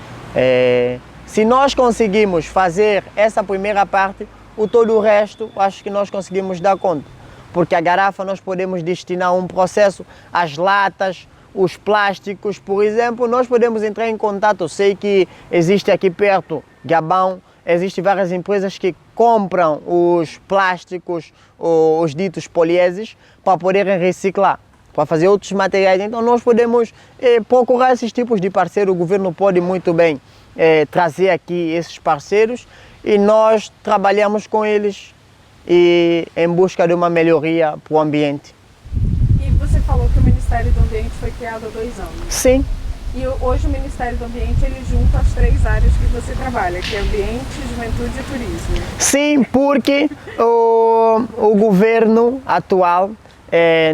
Se nós conseguimos fazer essa primeira parte, todo o resto acho que nós conseguimos dar conta. Porque a garrafa nós podemos destinar a um processo, as latas, os plásticos, por exemplo, nós podemos entrar em contato. Eu sei que existe aqui perto, Gabão, existem várias empresas que compram os plásticos, os ditos poliéses, para poderem reciclar, para fazer outros materiais. Então nós podemos procurar esses tipos de parceiros. O governo pode muito bem trazer aqui esses parceiros e nós trabalhamos com eles em busca de uma melhoria para o ambiente. E você falou que o Ministério do Ambiente foi criado há 2 anos. Sim. E hoje o Ministério do Ambiente ele junta as 3 áreas que você trabalha, que é ambiente, juventude e turismo. Sim, porque o governo atual,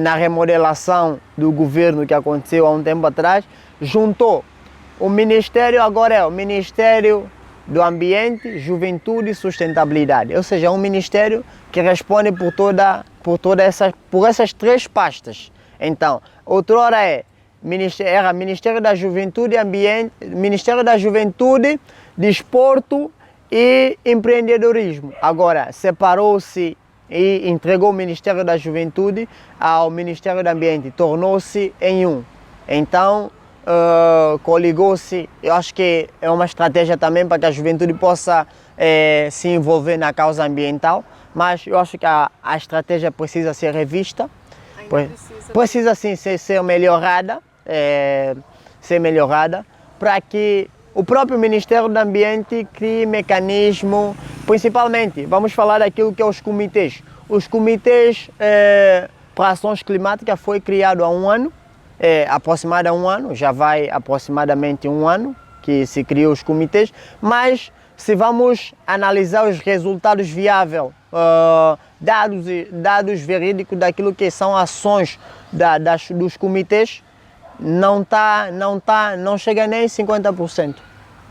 na remodelação do governo que aconteceu há um tempo atrás, juntou o Ministério, agora é o Ministério do Ambiente, Juventude e Sustentabilidade. Ou seja, é um ministério que responde por essas 3 pastas. Então, outrora era Ministério da Juventude e Ambiente, Ministério da Juventude, Desporto e Empreendedorismo. Agora, separou-se e entregou o Ministério da Juventude ao Ministério do Ambiente, tornou-se em um. Então, coligou-se. Eu acho que é uma estratégia também para que a juventude possa se envolver na causa ambiental, mas eu acho que a estratégia precisa ser revista, precisa sim ser melhorada, para que o próprio Ministério do Ambiente crie mecanismo, principalmente, vamos falar daquilo que é os comitês. Os comitês para ações climáticas foi criado há 1 ano, aproximadamente 1 ano, já vai aproximadamente 1 ano que se criou os comitês, mas se vamos analisar os resultados viáveis, dados verídicos daquilo que são ações dos comitês, não chega nem 50%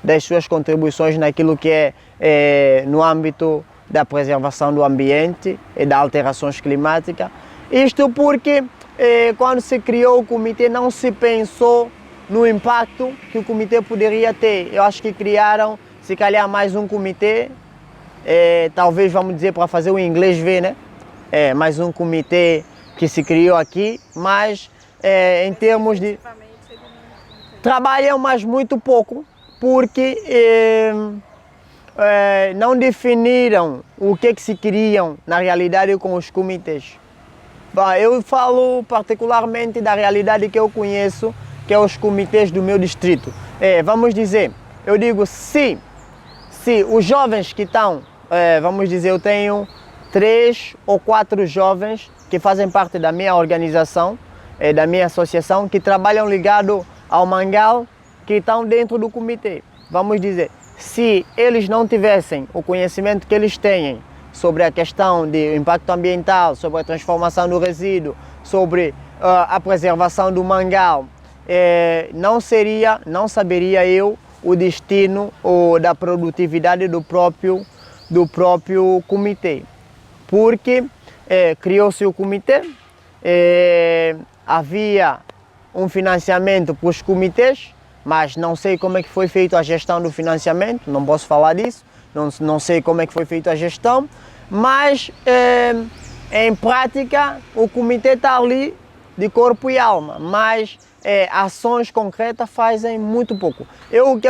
das suas contribuições naquilo que é no âmbito da preservação do ambiente e das alterações climáticas. Isto porque quando se criou o comitê não se pensou no impacto que o comitê poderia ter. Eu acho que criaram, se calhar, mais um comitê, talvez, vamos dizer, para fazer o inglês ver, né? Mais um comitê que se criou aqui, mas em termos de... Trabalham, mas muito pouco, porque não definiram o que se queriam na realidade com os comitês. Eu falo particularmente da realidade que eu conheço, que é os comitês do meu distrito. Vamos dizer, eu digo, se os jovens que estão, vamos dizer, eu tenho 3 ou 4 jovens que fazem parte da minha organização, da minha associação, que trabalham ligado ao mangal que estão dentro do comitê. Vamos dizer, se eles não tivessem o conhecimento que eles têm sobre a questão do impacto ambiental, sobre a transformação do resíduo, sobre a preservação do mangal, não saberia eu o destino da produtividade do próprio comitê. Porque criou-se o comitê, havia um financiamento para os comitês, mas não sei como é que foi feita a gestão do financiamento, não posso falar disso, não sei como é que foi feita a gestão, mas em prática o comitê está ali de corpo e alma, mas ações concretas fazem muito pouco. Eu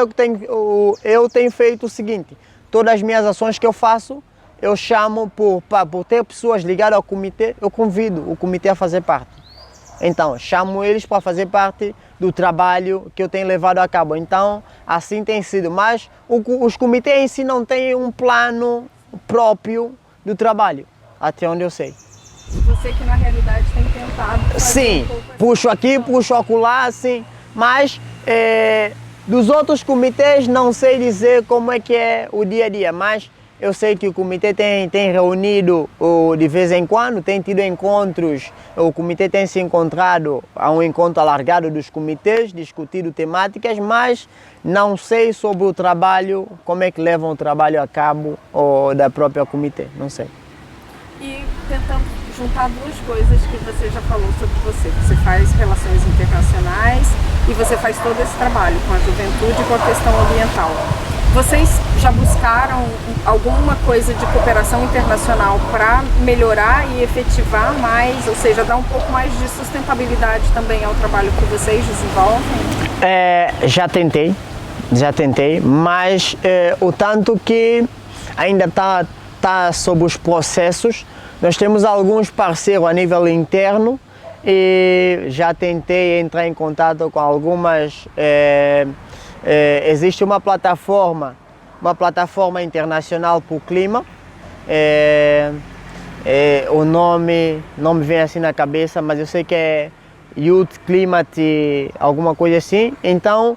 tenho feito o seguinte, todas as minhas ações que eu faço, eu chamo por ter pessoas ligadas ao comitê, eu convido o comitê a fazer parte. Então, chamo eles para fazer parte do trabalho que eu tenho levado a cabo. Então, assim tem sido. Mas os comitês em si não têm um plano próprio do trabalho, até onde eu sei. Você que na realidade tem tentado fazer sim, puxo aqui, puxo acolá, sim. Mas dos outros comitês não sei dizer como é que é o dia a dia, mas eu sei que o comitê tem reunido de vez em quando, tem tido encontros, o comitê tem se encontrado a um encontro alargado dos comitês, discutido temáticas, mas não sei sobre o trabalho, como é que levam o trabalho a cabo da própria comitê, não sei. E tentando juntar duas coisas que você já falou sobre você. Você faz relações internacionais e você faz todo esse trabalho com a juventude e com a questão ambiental. Vocês já buscaram alguma coisa de cooperação internacional para melhorar e efetivar mais, ou seja, dar um pouco mais de sustentabilidade também ao trabalho que vocês desenvolvem? Já tentei, mas o tanto que ainda está sob os processos. Nós temos alguns parceiros a nível interno e já tentei entrar em contato com algumas. Existe uma plataforma internacional para o clima. O nome não me vem assim na cabeça, mas eu sei que é Youth Climate, alguma coisa assim. Então,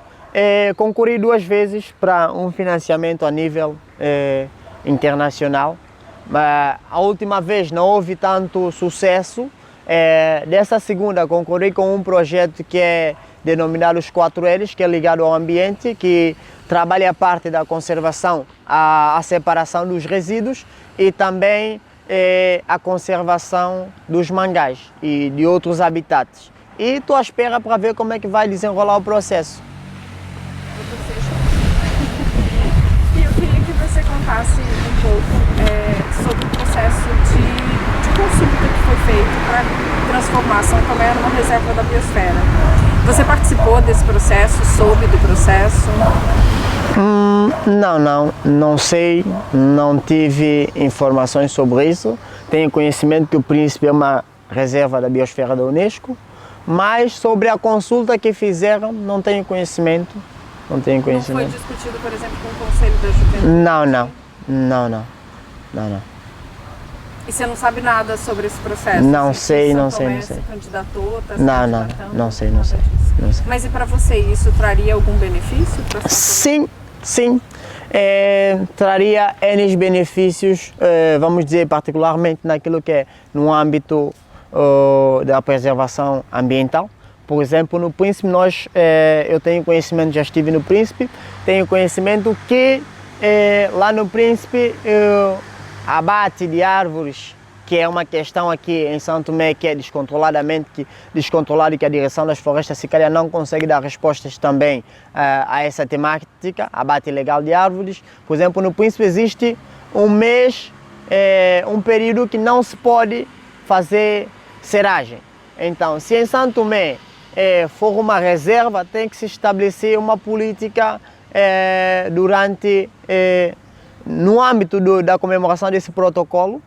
concorri 2 vezes para um financiamento a nível internacional. A última vez não houve tanto sucesso. Dessa segunda concorri com um projeto que é denominado os 4Ls, que é ligado ao ambiente, que trabalha a parte da conservação, a separação dos resíduos e também a conservação dos mangás e de outros habitats. E estou à espera para ver como é que vai desenrolar o processo. E eu queria que você contasse um pouco sobre o processo de consulta que foi feito para transformar São Tomé numa reserva da biosfera. Você participou desse processo, soube do processo? Não sei, não tive informações sobre isso. Tenho conhecimento que o Príncipe é uma reserva da biosfera da Unesco, mas sobre a consulta que fizeram não tenho conhecimento. Não foi discutido, por exemplo, com o Conselho da Juventude? Não. E você não sabe nada sobre esse processo? Não sei. Se candidatou, não sei. Mas e para você, isso traria algum benefício para São Tomé? Sim. Traria N benefícios, vamos dizer, particularmente naquilo que é no âmbito da preservação ambiental. Por exemplo, no Príncipe, eu tenho conhecimento, já estive no Príncipe, tenho conhecimento que lá no Príncipe abate de árvores, que é uma questão aqui em São Tomé que é descontrolada e que a direção das florestas se calhar não consegue dar respostas também a essa temática, abate ilegal de árvores. Por exemplo, no Príncipe existe um mês, um período que não se pode fazer seragem. Então, se em São Tomé for uma reserva, tem que se estabelecer uma política no âmbito da comemoração desse protocolo,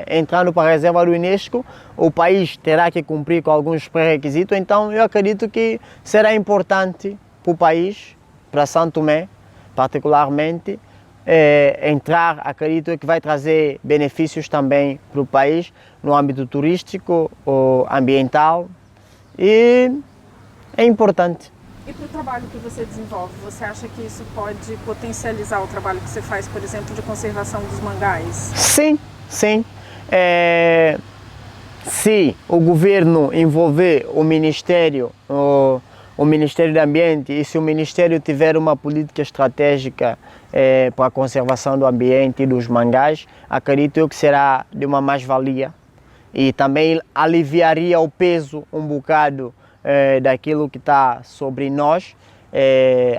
entrando para a reserva do Unesco, o país terá que cumprir com alguns pré-requisitos. Então, eu acredito que será importante para o país, para São Tomé particularmente, entrar. Acredito que vai trazer benefícios também para o país, no âmbito turístico, ambiental, e é importante. E E para o trabalho que você desenvolve, você acha que isso pode potencializar o trabalho que você faz, por exemplo, de conservação dos mangás? Sim, sim. Se o governo envolver o Ministério do Ambiente, e se o Ministério tiver uma política estratégica para a conservação do ambiente e dos mangás, acredito eu que será de uma mais-valia e também aliviaria o peso um bocado daquilo que está sobre nós,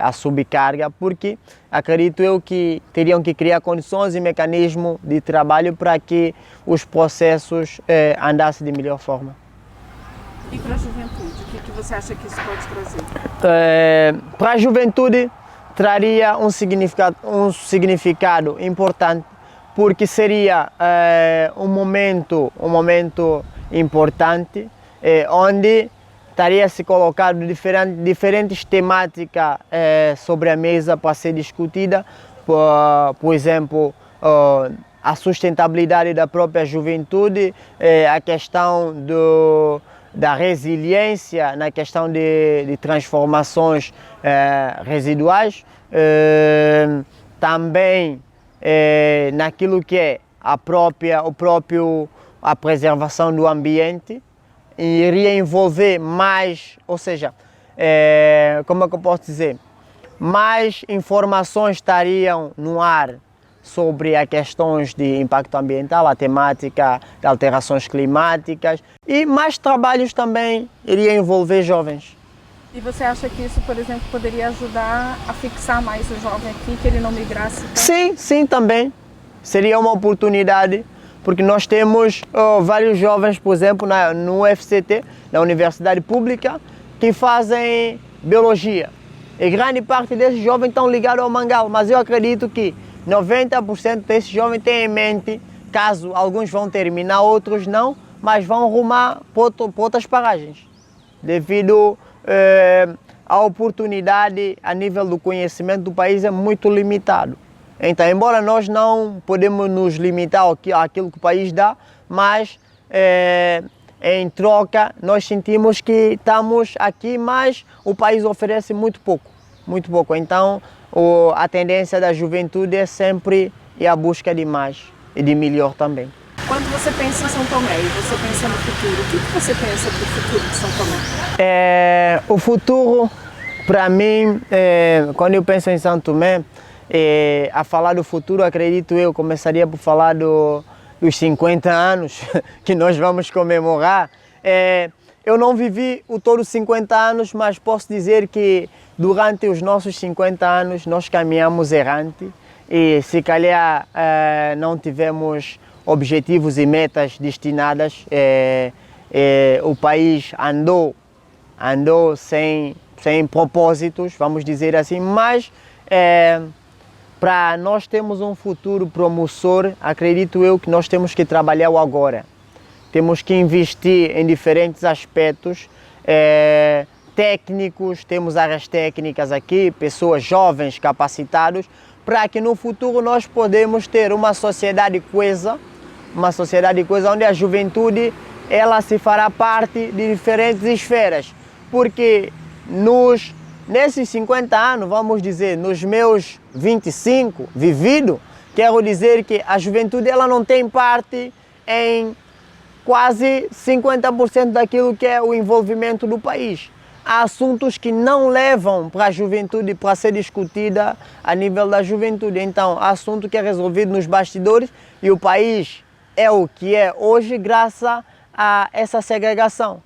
a subcarga, porque acredito eu que teriam que criar condições e mecanismos de trabalho para que os processos andassem de melhor forma. E para a juventude, o que você acha que isso pode trazer? Para a juventude, traria um significado importante, porque seria um momento importante onde estaria se colocado diferentes temáticas sobre a mesa para ser discutida, por exemplo, a sustentabilidade da própria juventude, a questão da resiliência na questão de transformações residuais, também naquilo que é a preservação do ambiente, iria envolver mais, ou seja, como é que eu posso dizer, mais informações estariam no ar sobre as questões de impacto ambiental, a temática de alterações climáticas, e mais trabalhos também iria envolver jovens. E você acha que isso, por exemplo, poderia ajudar a fixar mais o jovem aqui, que ele não migrasse? Sim, sim, também. Seria uma oportunidade, porque nós temos vários jovens, por exemplo, no UFCT, na Universidade Pública, que fazem biologia. E grande parte desses jovens estão ligados ao mangal, mas eu acredito que 90% desses jovens têm em mente, caso alguns vão terminar, outros não, mas vão rumar para outras paragens, devido a oportunidade a nível do conhecimento do país é muito limitado. Então, embora nós não podemos nos limitar àquilo que o país dá, mas em troca nós sentimos que estamos aqui, mas o país oferece muito pouco, muito pouco. Então, a tendência da juventude é sempre ir à busca de mais e de melhor também. Quando você pensa em São Tomé e você pensa no futuro, o que você pensa para o futuro de São Tomé? O futuro, para mim, quando eu penso em São Tomé, a falar do futuro, acredito eu, começaria por falar dos 50 anos que nós vamos comemorar. Eu não vivi todos os 50 anos, mas posso dizer que durante os nossos 50 anos nós caminhamos errante e se calhar não tivemos objetivos e metas destinadas. O país andou sem propósitos, vamos dizer assim, mas para nós termos um futuro promissor, acredito eu que nós temos que trabalhar o agora. Temos que investir em diferentes aspectos técnicos, temos áreas técnicas aqui, pessoas jovens, capacitados, para que no futuro nós podemos ter uma sociedade coesa onde a juventude ela se fará parte de diferentes esferas. Porque nesses 50 anos, vamos dizer, nos meus 25 vivido, quero dizer que a juventude ela não tem parte em quase 50% daquilo que é o envolvimento do país. Há assuntos que não levam para a juventude para ser discutida a nível da juventude. Então, há assunto que é resolvido nos bastidores e o país é o que é hoje graças a essa segregação.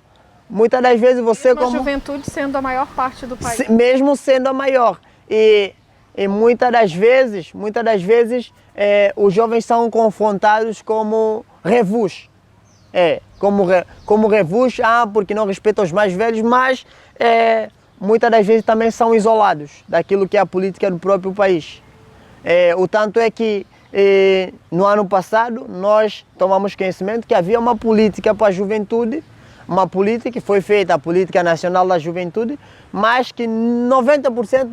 Muitas das vezes você mesmo a juventude sendo a maior parte do país. Mesmo sendo a maior. E muitas das vezes os jovens são confrontados como revus. Como revus, porque não respeitam os mais velhos, mas muitas das vezes também são isolados daquilo que é a política do próprio país. O tanto é que no ano passado nós tomamos conhecimento que havia uma política para a juventude, uma política que foi feita, a Política Nacional da Juventude, mas que 90%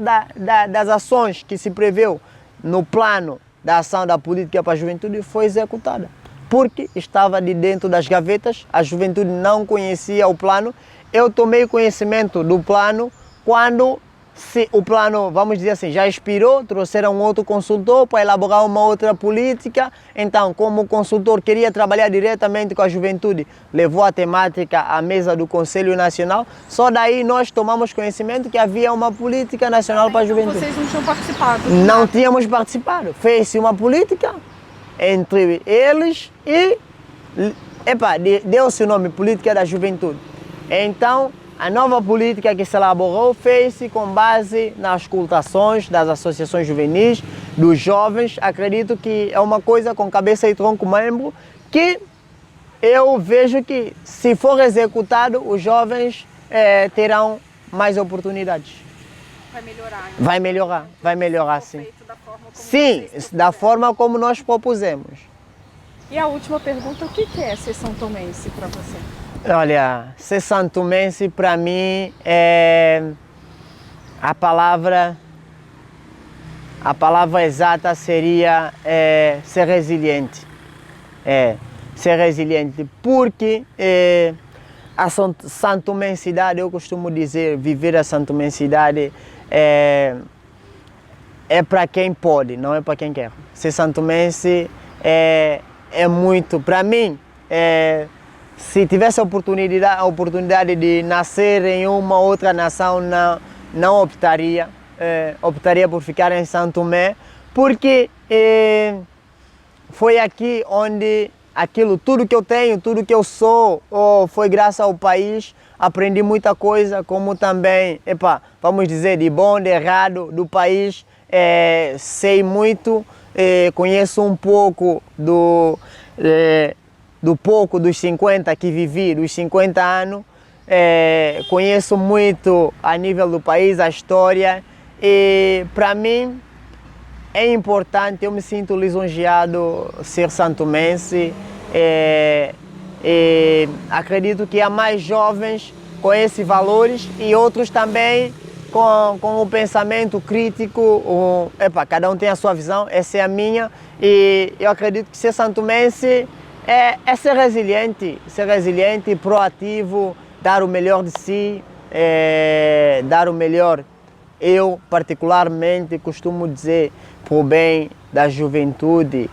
das ações que se preveu no plano da ação da política para a juventude foi executada. Porque estava de dentro das gavetas, a juventude não conhecia o plano. Eu tomei conhecimento do plano quando se o plano, vamos dizer assim, já expirou, trouxeram outro consultor para elaborar uma outra política. Então, como o consultor queria trabalhar diretamente com a juventude, levou a temática à mesa do Conselho Nacional. Só daí nós tomamos conhecimento que havia uma política nacional para a juventude. Vocês não tinham participado? Não tínhamos participado. Fez-se uma política entre eles e deu-se o nome Política da Juventude. Então, a nova política que se elaborou fez-se com base nas escutações das associações juvenis, dos jovens. Acredito que é uma coisa com cabeça e tronco membro que eu vejo que, se for executado, os jovens terão mais oportunidades. Vai melhorar. Então, vai melhorar sim. Da forma como sim, da forma como nós propusemos. E a última pergunta, o que é ser santomense para você? Olha, ser santomense para mim é a palavra exata seria ser resiliente. Ser resiliente, porque a santomensidade, eu costumo dizer, viver a santomensidade é para quem pode, não é para quem quer. Ser santomense é muito, para mim, se tivesse a oportunidade de nascer em uma outra nação, não optaria. Optaria por ficar em Santo Tomé, porque foi aqui onde tudo que eu tenho, tudo que eu sou, foi graças ao país. Aprendi muita coisa, como também, vamos dizer, de bom, de errado do país. Sei muito, conheço um pouco dos 50 que vivi, dos 50 anos. Conheço muito a nível do país, a história, e para mim é importante, eu me sinto lisonjeado ser santomense. Acredito que há mais jovens com esses valores e outros também com o pensamento crítico. Cada um tem a sua visão, essa é a minha, e eu acredito que ser santomense é ser resiliente, proativo, dar o melhor de si, dar o melhor. Eu, particularmente, costumo dizer, para o bem da juventude,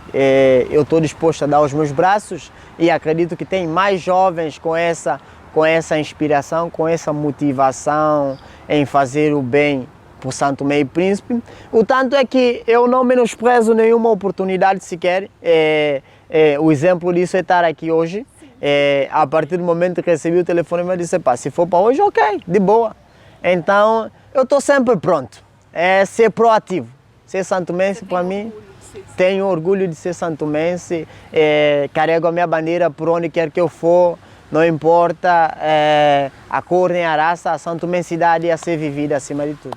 eu estou disposto a dar os meus braços, e acredito que tem mais jovens com essa inspiração, com essa motivação em fazer o bem por Santo Tomé e Príncipe. O tanto é que eu não menosprezo nenhuma oportunidade sequer. O exemplo disso é estar aqui hoje. A partir do momento que recebi o telefone, eu disse, se for para hoje, ok, de boa. Então, eu estou sempre pronto. Ser proativo. Ser santomense, para mim, tenho orgulho de ser santomense. Carrego a minha bandeira por onde quer que eu for. Não importa a cor nem a raça, a santomensidade é a ser vivida acima de tudo.